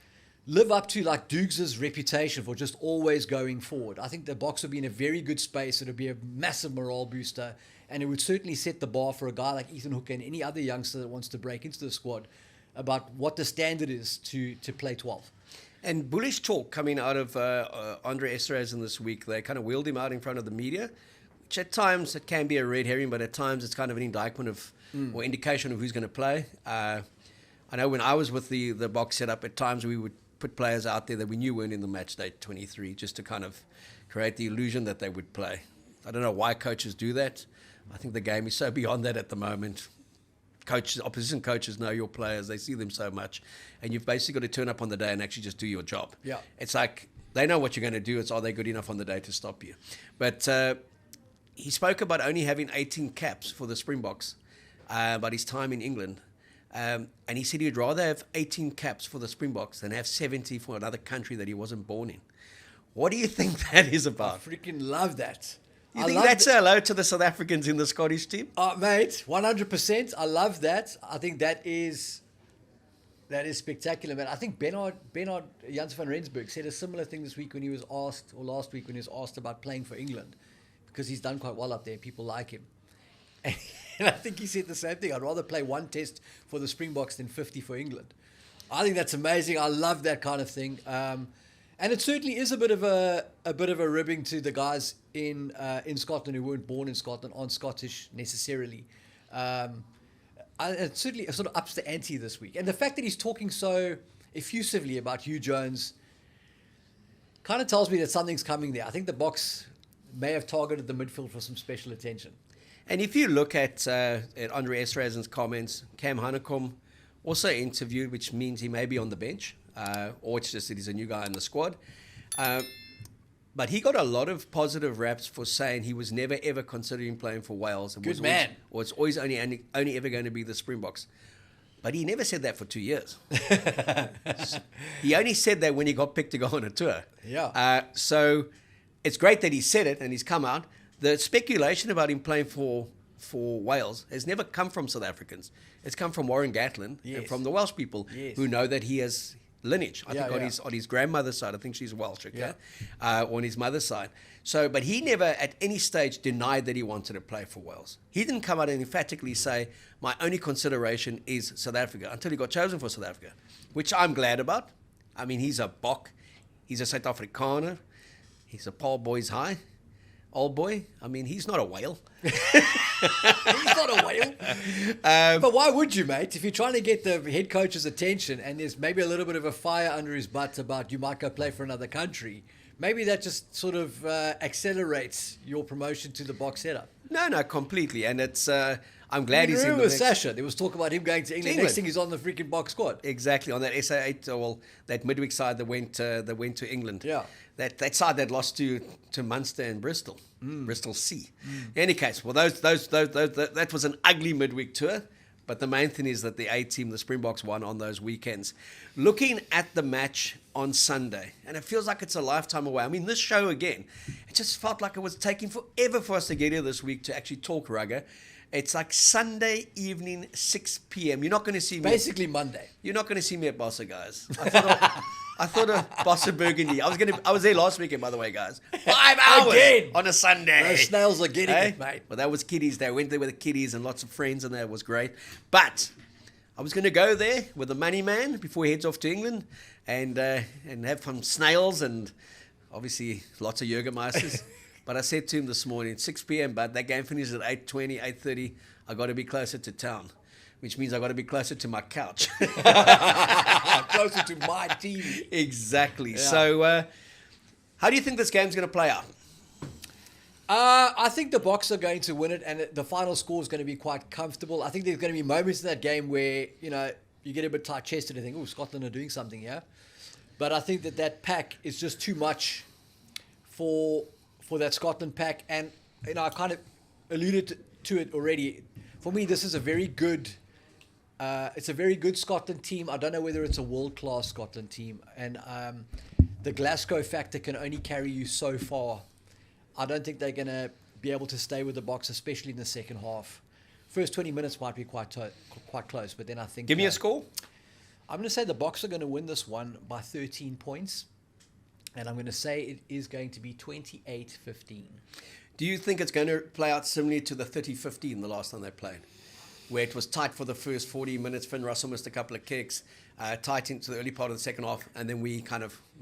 live up to like Dukes' reputation for just always going forward, I think the Boks would be in a very good space. It would be a massive morale booster. And it would certainly set the bar for a guy like Ethan Hooker and any other youngster that wants to break into the squad about what the standard is to play 12. And bullish talk coming out of Andre Esterhuizen this week. They kind of wheeled him out in front of the media, which at times it can be a red herring, but at times it's kind of an indictment of or indication of who's going to play. I know when I was with the Boks setup, at times we would put players out there that we knew weren't in the match day 23 just to kind of create the illusion that they would play. I don't know why coaches do that. I think the game is so beyond that at the moment. Opposition coaches know your players. They see them so much. And you've basically got to turn up on the day and actually just do your job. Yeah. It's like they know what you're going to do. It's are they good enough on the day to stop you? But he spoke about only having 18 caps for the Springboks about his time in England. And he said he'd rather have 18 caps for the Springboks than have 70 for another country that he wasn't born in. What do you think that is about? I freaking love that. You think that's a hello to the South Africans in the Scottish team? Mate, 100%. I love that. I think that is spectacular, man. I think Bernard Jans van Rensburg said a similar thing this week when he was asked, or last week when he was asked about playing for England, because he's done quite well up there. People like him. And I think he said the same thing. I'd rather play one test for the Springboks than 50 for England. I think that's amazing. I love that kind of thing. And it certainly is a bit of a ribbing to the guys in Scotland who weren't born in Scotland, aren't Scottish necessarily. It certainly sort of ups the ante this week. And the fact that he's talking so effusively about Hugh Jones kind of tells me that something's coming there. I think the Boks may have targeted the midfield for some special attention. And if you look at Andre Esterhuizen's comments, Cam Honeycomb also interviewed, which means he may be on the bench, or it's just that he's a new guy in the squad. But he got a lot of positive raps for saying he was never ever considering playing for Wales. Good man. Or it's always only ever going to be the Springboks. But he never said that for 2 years. He only said that when he got picked to go on a tour. Yeah. So it's great that he said it and he's come out. The speculation about him playing for Wales has never come from South Africans. It's come from Warren Gatland and from the Welsh people who know that he has lineage. I think on his grandmother's side, I think she's Welsh, okay? On his mother's side. So, but he never at any stage denied that he wanted to play for Wales. He didn't come out and emphatically say, my only consideration is South Africa, until he got chosen for South Africa, which I'm glad about. I mean, he's a Bok. He's a South Afrikaner. He's a Paul Boys High. Old boy. I mean, he's not a whale. He's not a whale. But why would you, mate? If you're trying to get the head coach's attention and there's maybe a little bit of a fire under his butt about you might go play for another country, maybe that just sort of accelerates your promotion to the Boks setup. No, completely. And it's... I'm glad he's in the with mix. Sasha, there was talk about him going to England. Next thing he's on the freaking Boks squad. Exactly, on that SA8, well, that midweek side that went to England. Yeah. That side that lost to Munster and Bristol, Bristol C. In any case, well, that was an ugly midweek tour, but the main thing is that the A team, the Springboks, won on those weekends. Looking at the match on Sunday, and it feels like it's a lifetime away. I mean, this show again, it just felt like it was taking forever for us to get here this week to actually talk rugger. It's like Sunday evening, 6 p.m. You're not going to see me. Basically Monday. You're not going to see me at Bossa, guys. I thought of Bossa Burgundy. I was there last weekend, by the way, guys. 5 hours Again. on a Sunday. Those snails are getting it, mate. Well, that was kiddies day. I went there with the kiddies and lots of friends, and that was great. But I was going to go there with the money man before he heads off to England and have some snails and obviously lots of Jägermeisters. But I said to him this morning, 6 p.m., but that game finishes at 8:20, 8:30. I got to be closer to town, which means I got to be closer to my couch. Closer to my TV. Exactly. Yeah. So how do you think this game's going to play out? I think the Boks are going to win it, and the final score is going to be quite comfortable. I think there's going to be moments in that game where, you get a bit tight-chested and think, oh, Scotland are doing something here. But I think that pack is just too much for that Scotland pack. And, I kind of alluded to it already. For me, this is a very good... it's a very good Scotland team. I don't know whether it's a world-class Scotland team. And the Glasgow factor can only carry you so far. I don't think they're going to be able to stay with the Boks, especially in the second half. First 20 minutes might be quite close, but then I think... Give me a score. I'm going to say the Boks are going to win this one by 13 points. And I'm going to say it is going to be 28-15. Do you think it's going to play out similarly to the 30-15 the last time they played? Where it was tight for the first 40 minutes. Finn Russell missed a couple of kicks, tight into the early part of the second half, and then we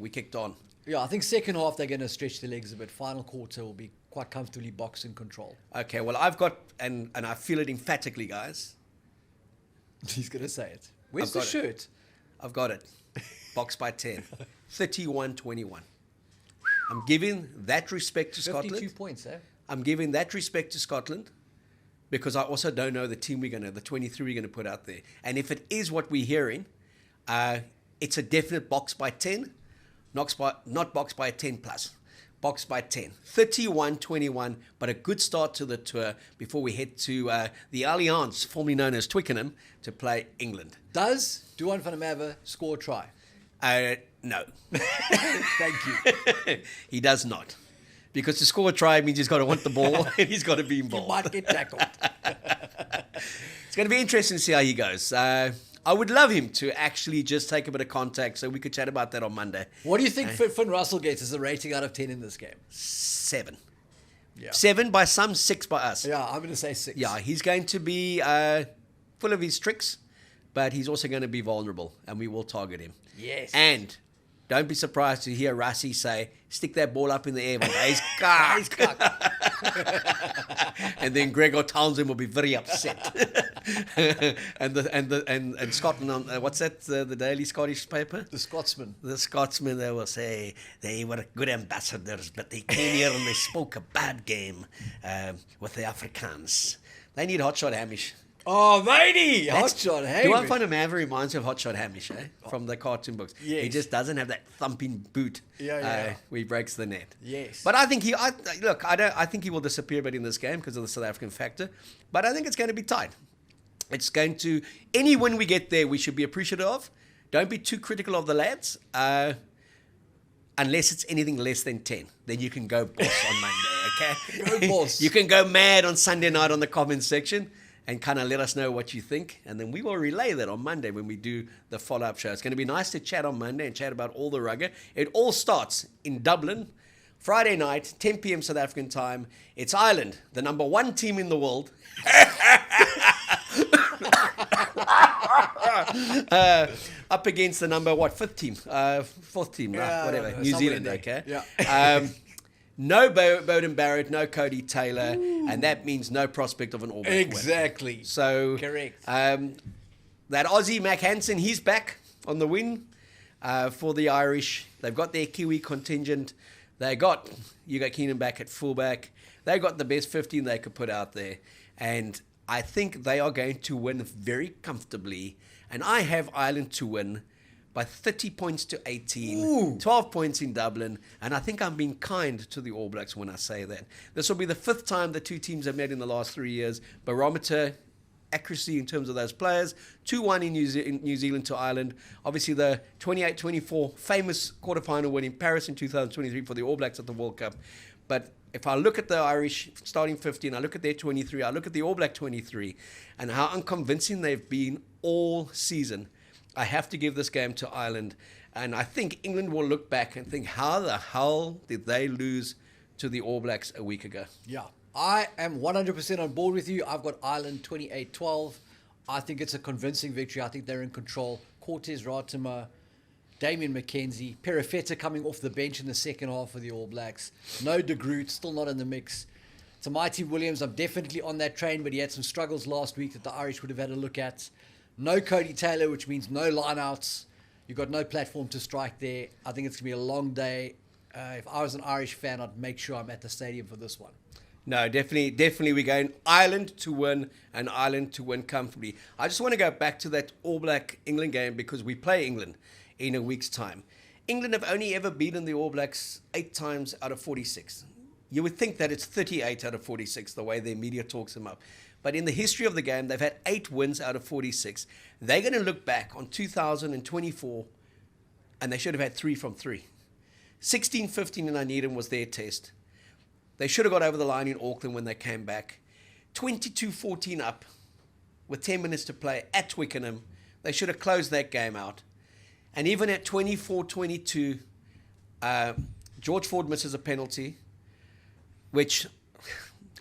kicked on. Yeah, I think second half they're going to stretch their legs a bit. Final quarter will be quite comfortably Boks in control. Okay, well, I've got, and I feel it emphatically, guys. He's going to say it. Where's the shirt? I've got it. Boks by 10. 31-21. I'm giving that respect to 52 Scotland. Points, eh? I'm giving that respect to Scotland because I also don't know the 23 we're going to put out there. And if it is what we're hearing, it's a definite Boks by 10, not Boks by 10 plus. Boks by 10. 31-21, but a good start to the tour before we head to the Allianz, formerly known as Twickenham, to play England. Does Duan van der Merwe score a try? No. Thank you. He does not. Because to score a try means he's got to want the ball and he's got to be involved. He might get tackled. It's going to be interesting to see how he goes. I would love him to actually just take a bit of contact so we could chat about that on Monday. What do you think Finn Russell gets as a rating out of 10 in this game? 7. Yeah. 7 by some, 6 by us. Yeah, I'm going to say 6. Yeah, he's going to be full of his tricks, but he's also going to be vulnerable, and we will target him. Yes. And don't be surprised to hear Rassie say, stick that ball up in the air, but he's cocked. And then Gregor Townsend will be very upset. and Scotland, what's that, the Daily Scottish paper? The Scotsman. The Scotsman, they will say, they were good ambassadors, but they came here and they spoke a bad game with the Afrikaans. They need hotshot Hamish. Oh, matey! That's- Hotshot Hamish. Do I find him ever reminds you of Hotshot Hamish, from the cartoon books? Yes. He just doesn't have that thumping boot Yeah. where he breaks the net. Yes. But I think I think he will disappear a bit in this game because of the South African factor. But I think it's going to be tight. It's going to, any win we get there, we should be appreciative of. Don't be too critical of the lads. Unless it's anything less than 10. Then you can go boss on Monday, okay? Go boss. You can go mad on Sunday night on the comments section and kind of let us know what you think. And then we will relay that on Monday when we do the follow-up show. It's going to be nice to chat on Monday and chat about all the rugger. It all starts in Dublin, Friday night, 10 p.m. South African time. It's Ireland, the number 1 team in the world. Up against the number, fifth team? Fourth team, Yeah, whatever. New somewhere Zealand, in there. okay? Yeah. No Bowden Barrett, no Cody Taylor, and that means no prospect of an All Black win. Exactly. So, Correct. That Aussie, Mac Hansen, he's back on the win for the Irish. They've got their Kiwi contingent. You got Keenan back at fullback. They got the best 15 they could put out there. And I think they are going to win very comfortably. And I have Ireland to win by 30 points to 18, Ooh. 12 points in Dublin. And I think I'm being kind to the All Blacks when I say that. This will be the 5th time the two teams have met in the last 3 years. Barometer accuracy in terms of those players. 2-1 in New Zealand to Ireland. Obviously, the 28-24 famous quarterfinal win in Paris in 2023 for the All Blacks at the World Cup. But if I look at the Irish starting 15, I look at their 23, I look at the All Black 23, and how unconvincing they've been all season, I have to give this game to Ireland. And I think England will look back and think, how the hell did they lose to the All Blacks a week ago? Yeah. I am 100% on board with you. I've got Ireland 28-12. I think it's a convincing victory. I think they're in control. Cortez Ratema, Damien McKenzie, Perifetta coming off the bench in the second half of the All Blacks. No De Groot, still not in the mix. Tamati Williams, I'm definitely on that train, but he had some struggles last week that the Irish would have had a look at. No Cody Taylor, which means no lineouts. You've got no platform to strike there. I think it's going to be a long day. If I was an Irish fan, I'd make sure I'm at the stadium for this one. No, definitely we're going Ireland to win and Ireland to win comfortably. I just want to go back to that All Black England game because we play England in a week's time. England have only ever beaten the All Blacks 8 times out of 46. You would think that it's 38 out of 46, the way their media talks them up. But in the history of the game, they've had 8 wins out of 46. They're going to look back on 2024, and they should have had 3 from 3. 16-15 in Dunedin was their test. They should have got over the line in Auckland when they came back. 22-14 up with 10 minutes to play at Twickenham. They should have closed that game out. And even at 24-22, George Ford misses a penalty, which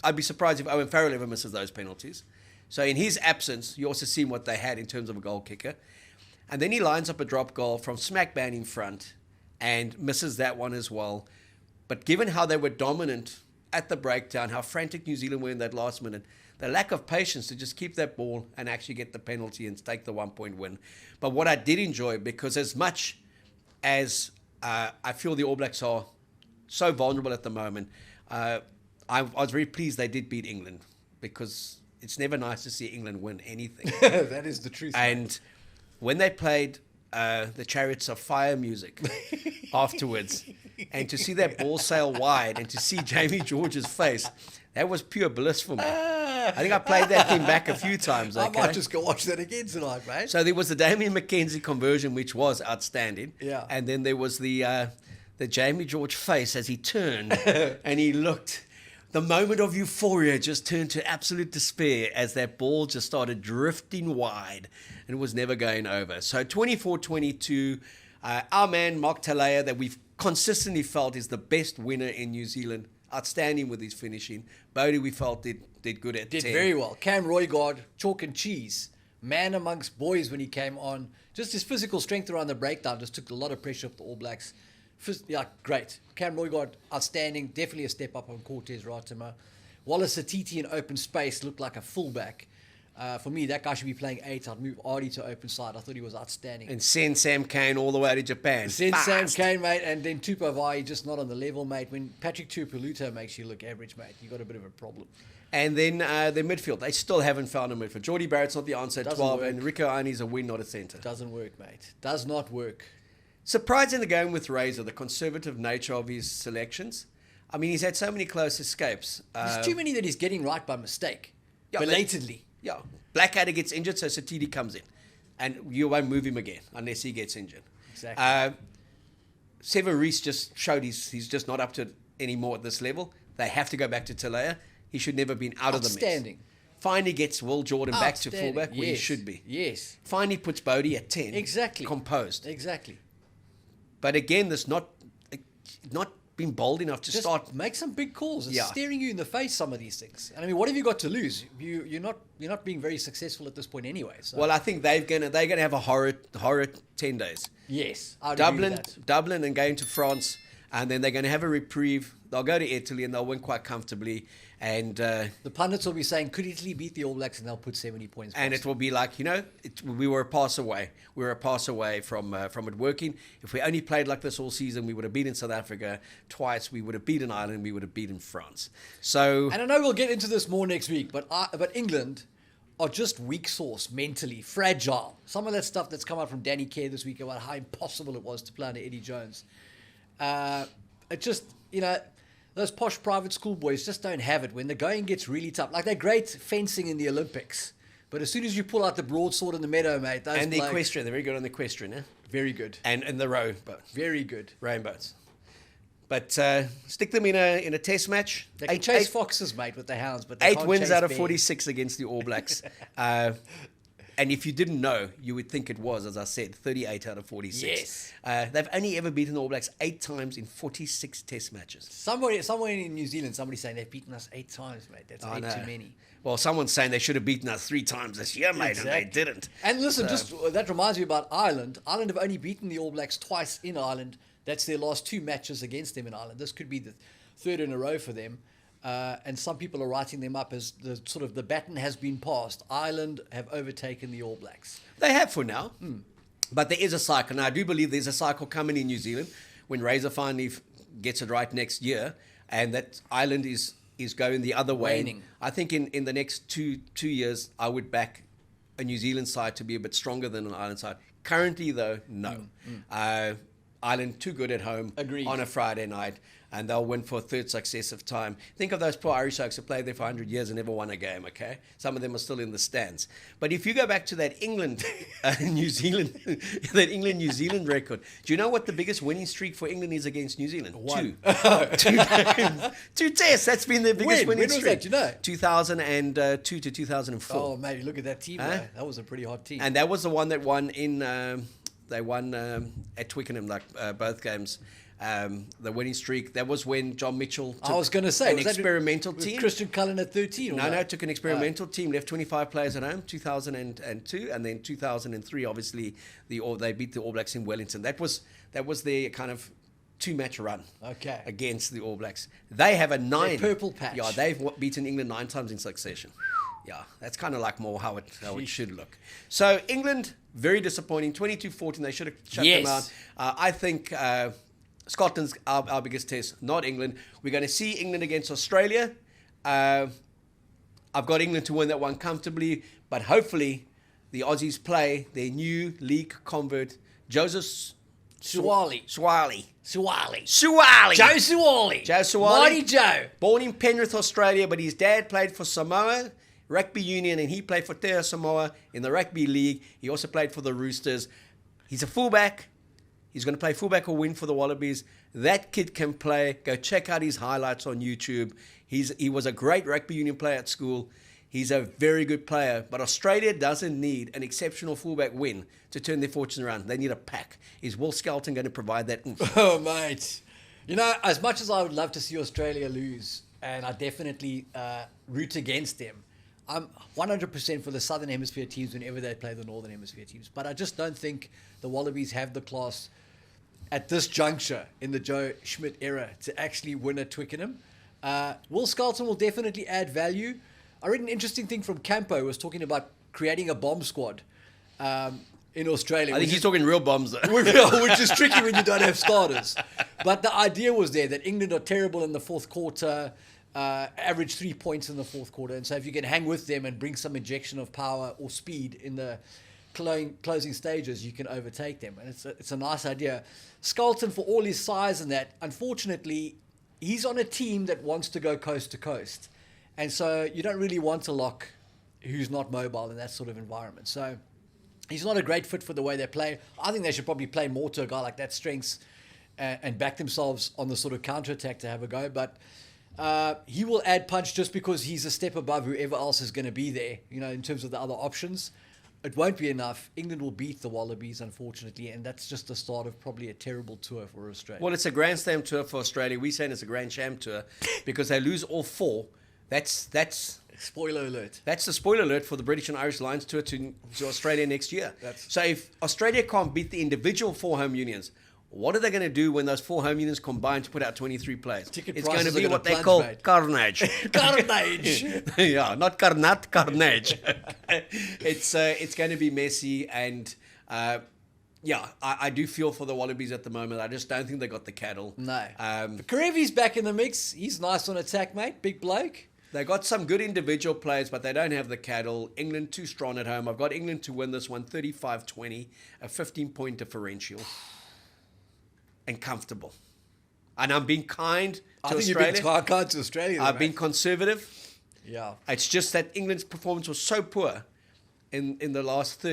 I'd be surprised if Owen Farrell ever misses those penalties. So in his absence, you also see what they had in terms of a goal kicker. And then he lines up a drop goal from smack bang in front and misses that one as well. But given how they were dominant at the breakdown, how frantic New Zealand were in that last minute, the lack of patience to just keep that ball and actually get the penalty and take the 1-point win. But what I did enjoy, because as much as I feel the All Blacks are so vulnerable at the moment, I was very pleased they did beat England, because it's never nice to see England win anything. That is the truth. And when they played the Chariots of Fire music afterwards, and to see that ball sail wide and to see Jamie George's face, that was pure bliss for me. I think I played that thing back a few times. Okay? I might just go watch that again tonight, mate. So there was the Damien McKenzie conversion, which was outstanding. Yeah. And then there was the Jamie George face as he turned and he looked. The moment of euphoria just turned to absolute despair as that ball just started drifting wide and was never going over. So 24-22, our man Mark Talaya, that we've consistently felt is the best winner in New Zealand, outstanding with his finishing. Bodie, we felt did good at 10. Did very well. Cam Roygaard, chalk and cheese. Man amongst boys when he came on. Just his physical strength around the breakdown just took a lot of pressure off the All Blacks. Yeah, great. Cam Roygaard, outstanding. Definitely a step up on Cortez Ratema. Wallace Atiti in open space looked like a fullback. For me, that guy should be playing 8. I'd move Artie to open side. I thought he was outstanding. And send Sam Cane all the way to Japan. Send Sam Fast. Cane, mate, and then Tupavai just not on the level, mate. When Patrick Tuipulotu makes you look average, mate, you got a bit of a problem. And then their midfield. They still haven't found a midfield. Geordie Barrett's not the answer at Doesn't 12, work. and Rico Aini's a win, not a centre. Doesn't work, mate. Does not work. Surprisingly going with Razor, the conservative nature of his selections. I mean, he's had so many close escapes. There's too many that he's getting right by mistake. Yeah, belatedly. Yeah. Blackadder gets injured, so Satidi comes in. And you won't move him again unless he gets injured. Exactly. Sever Reece just showed he's just not up to it anymore at this level. They have to go back to Talea. He should never have been out of the mix. Outstanding. Finally gets Will Jordan back to fullback where he Yes. should be. Yes. Finally puts Bodie at 10. Exactly. Composed. Exactly. But again, this not been bold enough to Just start. make some big calls. It's Yeah. staring you in the face, some of these things. And I mean, what have you got to lose? You're not being very successful at this point anyway. So. Well, I think they're gonna have a horror 10 days. Yes. I'd agree with that. Dublin and going to France, and then they're going to have a reprieve. They'll go to Italy and they'll win quite comfortably. And The pundits will be saying, could Italy beat the All Blacks? And they'll put 70 points. and past it will be like, we were a pass away. We were a pass away from it working. If we only played like this all season, we would have beaten South Africa twice. We would have beaten Ireland. We would have beaten France. So And I know we'll get into this more next week, but England are just weak sauce mentally, fragile. Some of that stuff that's come out from Danny Kerr this week about how impossible it was to play under Eddie Jones. It just, those posh private school boys just don't have it when the going gets really tough. Like, they're great fencing in the Olympics, but as soon as you pull out the broadsword in the meadow, mate, those and the blokes- equestrian, they're very good on the equestrian, very good, and the row boat. very good. Rainbows. But stick them in a test match. They can chase foxes, mate, with the hounds, but they 8 can't wins chase out of bears. 46 against the All Blacks. And if you didn't know, you would think it was, as I said, 38 out of 46. Yes. They've only ever beaten the All Blacks 8 times in 46 test matches. Somewhere in New Zealand, somebody's saying they've beaten us 8 times, mate. That's I 8 know. too many. Well, someone's saying they should have beaten us 3 times this year, mate, and they didn't. And listen, that reminds me about Ireland. Ireland have only beaten the All Blacks twice in Ireland. That's their last 2 matches against them in Ireland. This could be the 3rd in a row for them. And some people are writing them up as the baton has been passed. Ireland have overtaken the All Blacks. They have for now. But there is a cycle. Now, I do believe there's a cycle coming in New Zealand when Razor finally gets it right next year, and that Ireland is going the other way. Waning. I think in the next two years, I would back a New Zealand side to be a bit stronger than an Ireland side. Currently, though, no. Ireland too good at home. Agreed. On a Friday night, and they'll win for a 3rd successive time. Think of those poor Irish folks who played there for 100 years and never won a game, okay? Some of them are still in the stands. But if you go back to that England, New Zealand, that England-New Zealand record, do you know what the biggest winning streak for England is against New Zealand? 1. 2 games. 2 tests. That's been their biggest winning When was streak. that, do you know? 2002 to 2004. Oh, mate, look at that team, though. That was a pretty hot team. And that was the one that won they won at Twickenham, both games. The winning streak. That was when John Mitchell took I was going to say, an was that experimental with team. Christian Cullen at 13? Or No, it took an experimental team, left 25 players at home, 2002, and then 2003, obviously, they beat the All Blacks in Wellington. That was their kind of 2-match run against the All Blacks. They have a 9. Their purple patch. Yeah, they've beaten England 9 times in succession. Yeah, that's kind of like more how it should look. So England, very disappointing. 22-14, they should have shut them out. I think Scotland's our biggest test, not England. We're going to see England against Australia. I've got England to win that one comfortably, but hopefully the Aussies play their new league convert, Joseph Suwali. Joe Suwali. Mighty Joe. Born in Penrith, Australia, but his dad played for Samoa Rugby Union, and he played for Te Samoa in the Rugby League. He also played for the Roosters. He's a fullback. He's going to play fullback or wing for the Wallabies. That kid can play. Go check out his highlights on YouTube. He was a great rugby union player at school. He's a very good player. But Australia doesn't need an exceptional fullback win to turn their fortune around. They need a pack. Is Will Skelton going to provide that? Oh, mate. As much as I would love to see Australia lose, and I definitely root against them, I'm 100% for the Southern Hemisphere teams whenever they play the Northern Hemisphere teams. But I just don't think the Wallabies have the class at this juncture in the Joe Schmidt era to actually win at Twickenham. Will Skelton will definitely add value. I read an interesting thing from Campo. He was talking about creating a bomb squad in Australia. I think he's talking real bombs, though. Which is tricky when you don't have starters. But the idea was there that England are terrible in the fourth quarter, average 3 points in the fourth quarter. And so if you can hang with them and bring some injection of power or speed in the closing stages, you can overtake them. And it's a nice idea. Skelton, for all his size and that, unfortunately, he's on a team that wants to go coast to coast. And so you don't really want to lock who's not mobile in that sort of environment. So he's not a great fit for the way they play. I think they should probably play more to a guy like that strengths and back themselves on the sort of counter-attack to have a go. But he will add punch just because he's a step above whoever else is going to be there, in terms of the other options. It won't be enough. England will beat the Wallabies, unfortunately, and that's just the start of probably a terrible tour for Australia. Well, it's a Grand Slam tour for Australia. We're saying it's a Grand Slam tour because they lose all four. That's spoiler alert. That's the spoiler alert for the British and Irish Lions tour to Australia next year. So if Australia can't beat the individual 4 home unions, what are they going to do when those 4 home unions combine to put out 23 players? It's going to be what they call carnage. Carnage. Yeah, not carnage, carnage. It's going to be messy, and I do feel for the Wallabies at the moment. I just don't think they got the cattle. No. Karevi's back in the mix. He's nice on attack, mate. Big bloke. They got some good individual players, but they don't have the cattle. England too strong at home. I've got England to win this one, 35-20, a 15-point differential. And comfortable. And I'm being kind to Australia. I think you've been kind to Australia. I've been conservative. Yeah. It's just that England's performance was so poor in the last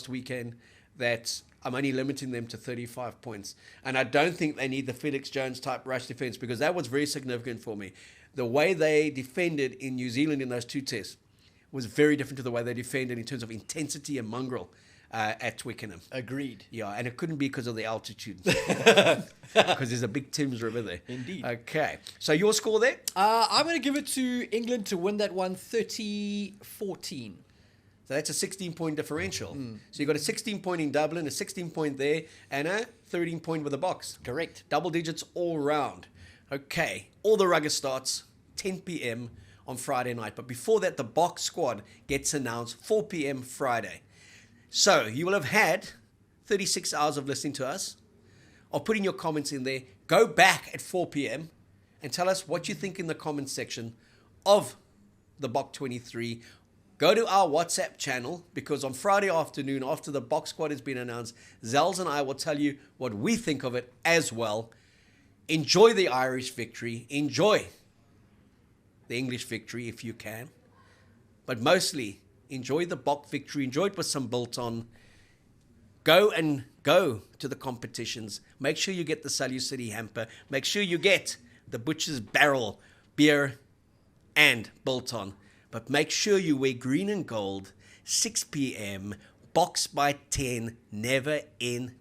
weekend, that I'm only limiting them to 35 points. And I don't think they need the Felix Jones type rush defense, because that was very significant for me. The way they defended in New Zealand in those 2 tests was very different to the way they defended in terms of intensity and mongrel at Twickenham. Agreed. Yeah, and it couldn't be because of the altitude. Because there's a big Thames River there. Indeed. Okay. So your score there? I'm going to give it to England to win that one 30-14. So that's a 16-point differential. So you've got a 16-point in Dublin, a 16-point there, and a 13-point with the Boks. Correct. Double digits all round. Okay. All the rugger starts 10 p.m. on Friday night. But before that, the Boks squad gets announced 4 p.m. Friday. So you will have had 36 hours of listening to us, of putting your comments in there. Go back at 4 p.m. and tell us what you think in the comments section of the Boks 23. Go to our WhatsApp channel, because on Friday afternoon, after the Boks squad has been announced, Zels and I will tell you what we think of it as well. Enjoy the Irish victory. Enjoy the English victory if you can. But mostly, enjoy the Boks victory. Enjoy it with some Bilton. Go to the competitions. Make sure you get the Salou City hamper. Make sure you get the Butcher's Barrel beer and Bilton. But make sure you wear green and gold. 6 p.m. Boks by 10. Never in